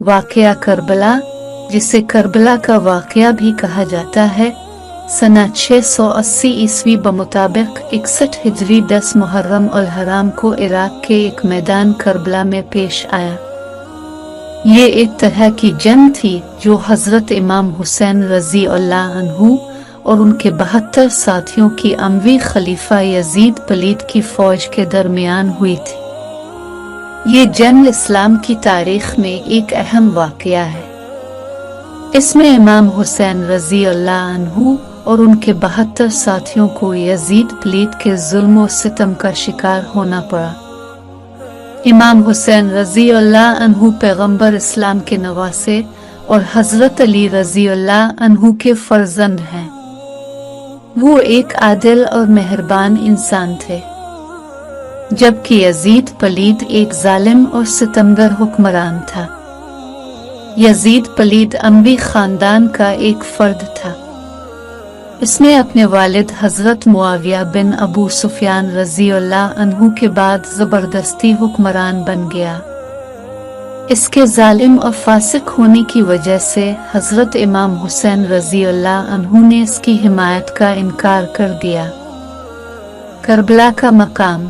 वाक़या करबला, जिसे करबला का वाक़या भी कहा जाता है, सना 680 ईस्वी बमुताबिक 61 हिजरी 10 मुहर्रम उल हराम को इराक के एक मैदान करबला में पेश आया। ये एक तरह की जंग थी जो हज़रत इमाम हुसैन रज़ी अल्लाह अन्हु और उनके 72 साथियों की अमवी खलीफा यजीद पलीद की फौज के दरमियान हुई थी। ये जंग इस्लाम की तारीख में एक अहम वाक़या है। इसमें इमाम हुसैन रज़ी अल्लाह अन्हु और उनके 72 साथियों को यजीद पलीद के जुल्म और सितम का शिकार होना पड़ा। इमाम हुसैन रज़ी अल्लाह अन्हु पैगंबर इस्लाम के नवासे और हज़रत अली रज़ी अल्लाह अन्हु के फर्जंद हैं। वो एक आदिल और मेहरबान इंसान थे, जबकि यजीद पलीद एक जालिम और सितमगर हुक्मरान था। यजीद पलीद अम्बी खानदान का एक फर्द था। इसने अपने वालिद हज़रत मुआविया बिन अबू सुफियान रज़ी अल्लाह अन्हु के बाद ज़बरदस्ती हुक्मरान बन गया। इसके जालिम और फासिक होने की वजह से हज़रत इमाम हुसैन रज़ी अल्लाह अन्हु ने इसकी हिमायत का इनकार कर दिया। करबला का मकाम,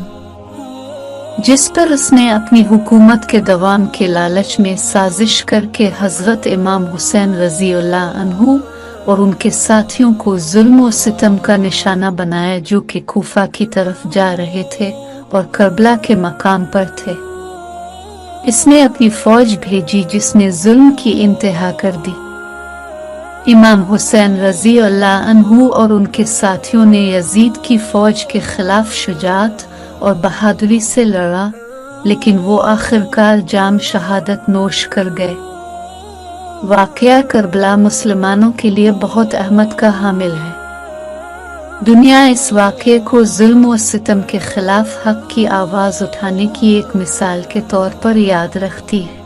जिस पर उसने अपनी हुकूमत के दवाम के लालच में साजिश करके हज़रत इमाम हुसैन रज़ी अल्लाह अन्हु और उनके साथियों को जुल्म और सितम का निशाना बनाया, जो कि कूफा की तरफ जा रहे थे और करबला के मकाम पर थे। इसने अपनी फौज भेजी जिसने जुल्म की इंतहा कर दी। इमाम हुसैन रज़ी अल्लाह अन्हु और उनके साथियों ने यजीद की फौज के खिलाफ शुजाअत और बहादुरी से लड़ा, लेकिन वो आखिरकार जाम शहादत नोश कर गए। वाक़या करबला मुसलमानों के लिए बहुत अहमियत का हामिल है। दुनिया इस वाक़ये को जुल्म और सितम के खिलाफ हक की आवाज़ उठाने की एक मिसाल के तौर पर याद रखती है।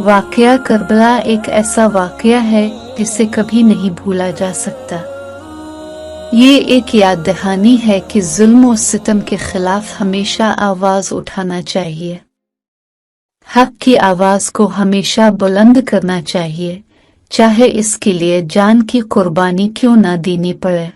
वाक़या करबला एक ऐसा वाक़या है जिसे कभी नहीं भूला जा सकता। ये एक याद दहानी है कि जुल्म और सितम के खिलाफ हमेशा आवाज़ उठाना चाहिए। हक की आवाज़ को हमेशा बुलंद करना चाहिए, चाहे इसके लिए जान की कुर्बानी क्यों ना देनी पड़े।